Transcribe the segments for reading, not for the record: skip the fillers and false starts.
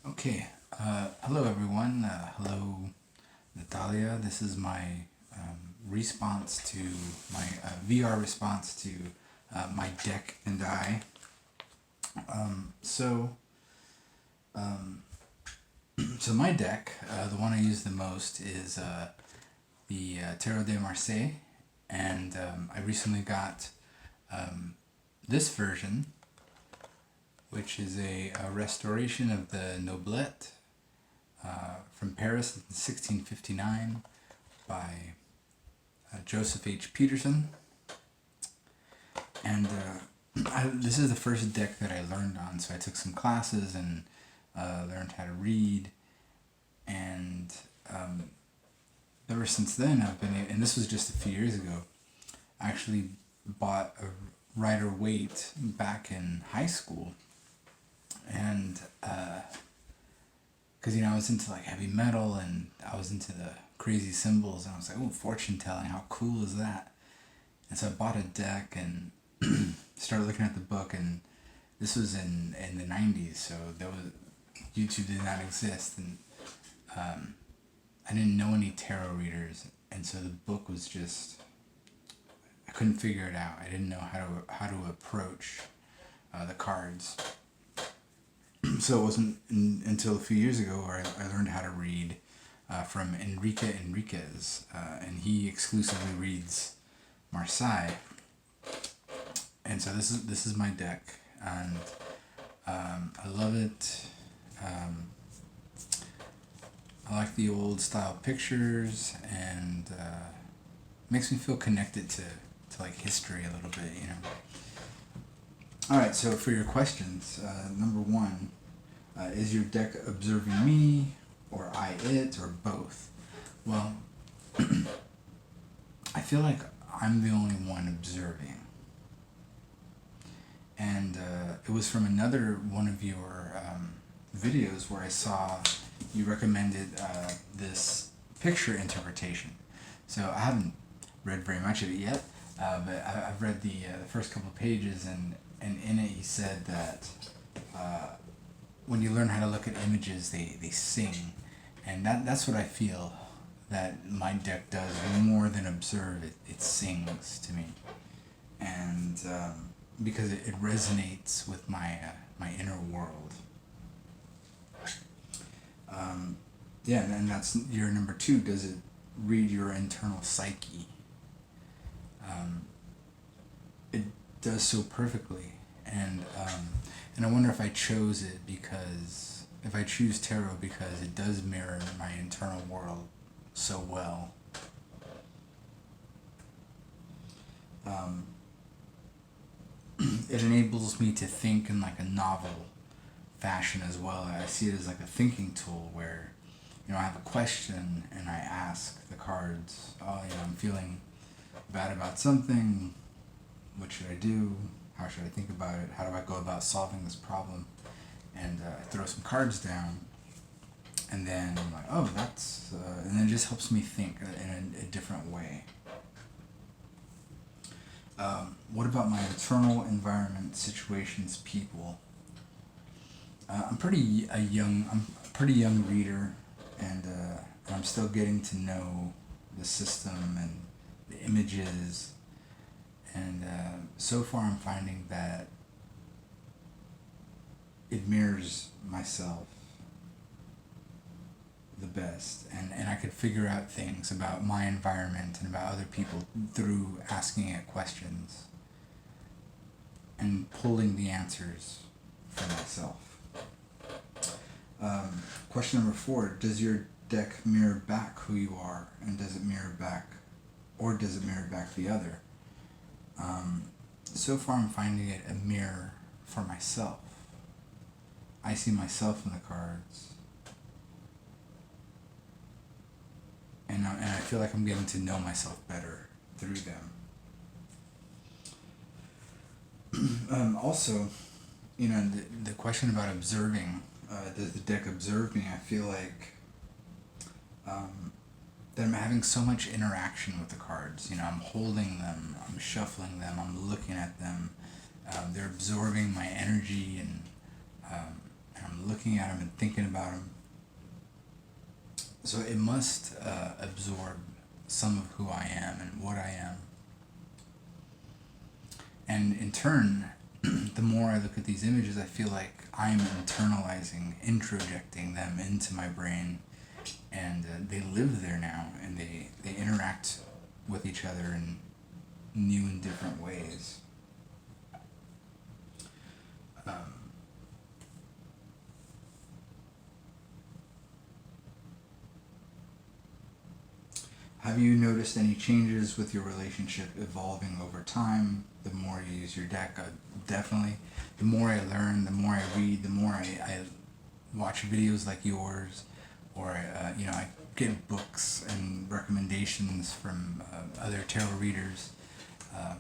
Okay, hello everyone. Hello, Natalia. This is my response to my VR response to my deck and I. So, so my deck, the one I use the most is the Tarot de Marseille, and I recently got this version, which is a restoration of the Noblette from Paris in 1659 by Joseph H. Peterson. And this is the first deck that I learned on, so I took some classes and learned how to read. And ever since then, I've been, and this was just a few years ago, I actually bought a Rider-Waite back in high school. And because I was into like heavy metal and I was into the crazy symbols, and I was like, oh, fortune telling, how cool is that? And so I bought a deck and started looking at the book, and this was in the 90s, so there was YouTube did not exist, and I didn't know any tarot readers, and so the book was just, I couldn't figure it out. I didn't know how to approach the cards. So it wasn't until a few years ago where I learned how to read from Enrique Enriquez, and he exclusively reads Marseille. And so this is my deck, and I love it. I like the old style pictures, and makes me feel connected to like history a little bit, All right, so for your questions, number one, is your deck observing me, or I it, or both? Well, I feel like I'm the only one observing. And it was from another one of your videos where I saw you recommended this picture interpretation. So I haven't read very much of it yet, but I've read the first couple of pages, and in it he said that when you learn how to look at images, they sing. And that's what I feel that my deck does more than observe. It sings to me. And because it resonates with my inner world. Yeah, and that's your number two. Does it read your internal psyche? It does so perfectly, and I wonder if I chose it because if I choose tarot because it does mirror my internal world so well. It enables me to think in like a novel fashion as well. I see it as like a thinking tool where, I have a question and I ask the cards, I'm feeling bad about something. What should I do? How should I think about it? How do I go about solving this problem? And I throw some cards down, and then I'm like, oh, and then it just helps me think in a different way. What about my internal environment, situations, people? I'm a pretty young reader, and I'm still getting to know the system and the images, and so far I'm finding that it mirrors myself the best, and I could figure out things about my environment and about other people through asking it questions and pulling the answers for myself. Question number 4, does your deck mirror back who you are, and does it mirror back the other? So far I'm finding it a mirror for myself. I see myself in the cards, and I feel like I'm getting to know myself better through them. Also, the question about observing, does the deck observe me? I feel like that I'm having so much interaction with the cards. I'm holding them, I'm shuffling them, I'm looking at them. They're absorbing my energy, and I'm looking at them and thinking about them. So it must absorb some of who I am and what I am. And in turn, the more I look at these images, I feel like I'm internalizing, introjecting them into my brain, and they live there now, and they interact with each other in new and different ways. Have you noticed any changes with your relationship evolving over time? The more you use your deck, definitely. The more I learn, the more I read, the more I watch videos like yours, or I get books and recommendations from other tarot readers. I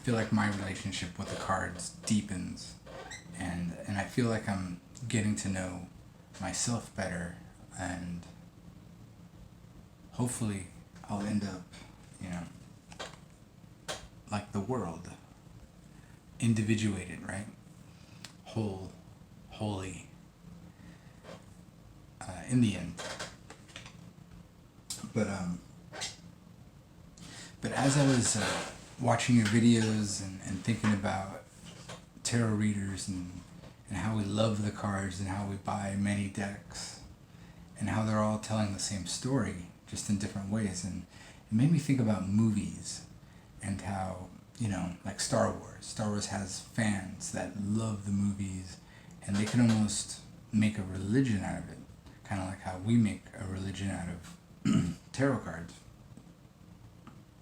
feel like my relationship with the cards deepens, and I feel like I'm getting to know myself better, and hopefully I'll end up, like the world, individuated, right? Whole, holy, in the end. But as I was watching your videos and thinking about tarot readers and how we love the cards and how we buy many decks and how they're all telling the same story, just in different ways, and it made me think about movies and how, like Star Wars. Star Wars has fans that love the movies, and they can almost make a religion out of it, kind of like how we make a religion out of tarot cards.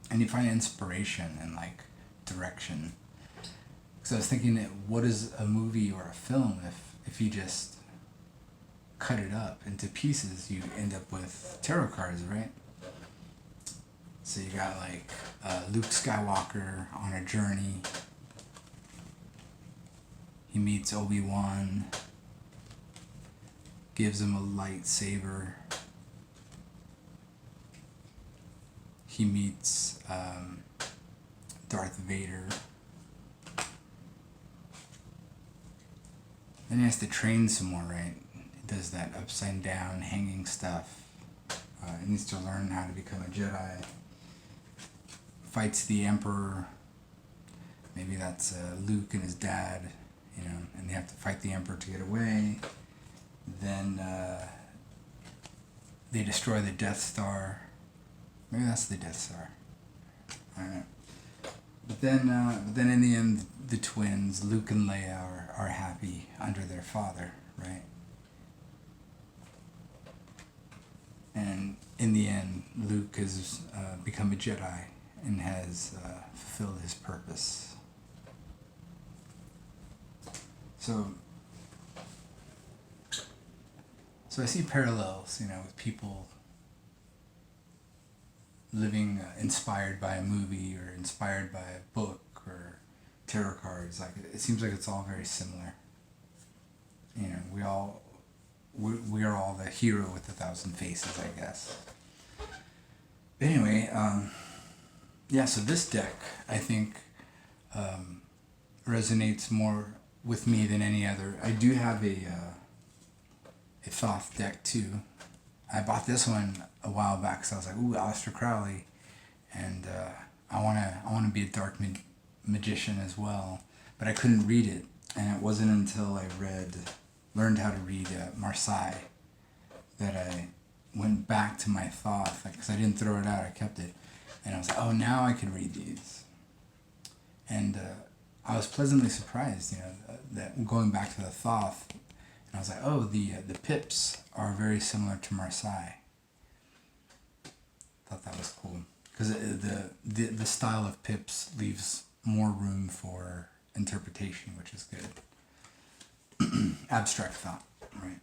And you find inspiration and like direction. So I was thinking, what is a movie or a film if you just cut it up into pieces? You end up with tarot cards, right? So you got like Luke Skywalker on a journey. He meets Obi-Wan, gives him a lightsaber. He meets Darth Vader. Then he has to train some more, right? He does that upside down hanging stuff. He needs to learn how to become a Jedi. Fights the Emperor. Maybe that's Luke and his dad, and they have to fight the Emperor to get away. Then they destroy the Death Star. Maybe that's the Death Star. I don't know. But then in the end, the twins, Luke and Leia, are happy under their father, right? And in the end, Luke has become a Jedi and has fulfilled his purpose. So I see parallels, with people living inspired by a movie or inspired by a book or tarot cards. Like, it seems like it's all very similar. We are all the hero with 1,000 faces, I guess. But anyway, so this deck, I think, resonates more with me than any other. I do have a Thoth deck too. I bought this one a while back because I was like, ooh, Aleister Crowley, and I wanna be a dark magician as well, but I couldn't read it, and it wasn't until I learned how to read Marseille that I went back to my Thoth, because I didn't throw it out, I kept it, and I was like, oh, now I can read these, and I was pleasantly surprised, that going back to the Thoth. And I was like, oh, the pips are very similar to Marseille. Thought that was cool, because the style of pips leaves more room for interpretation, which is good. Abstract thought, right?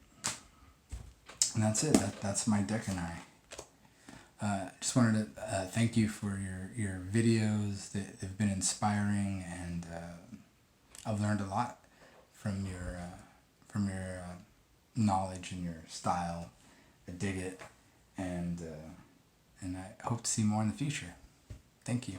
And that's it. That's my deck and I. Just wanted to thank you for your videos. They've been inspiring, and I've learned a lot from your knowledge and your style. I dig it, and I hope to see more in the future. Thank you.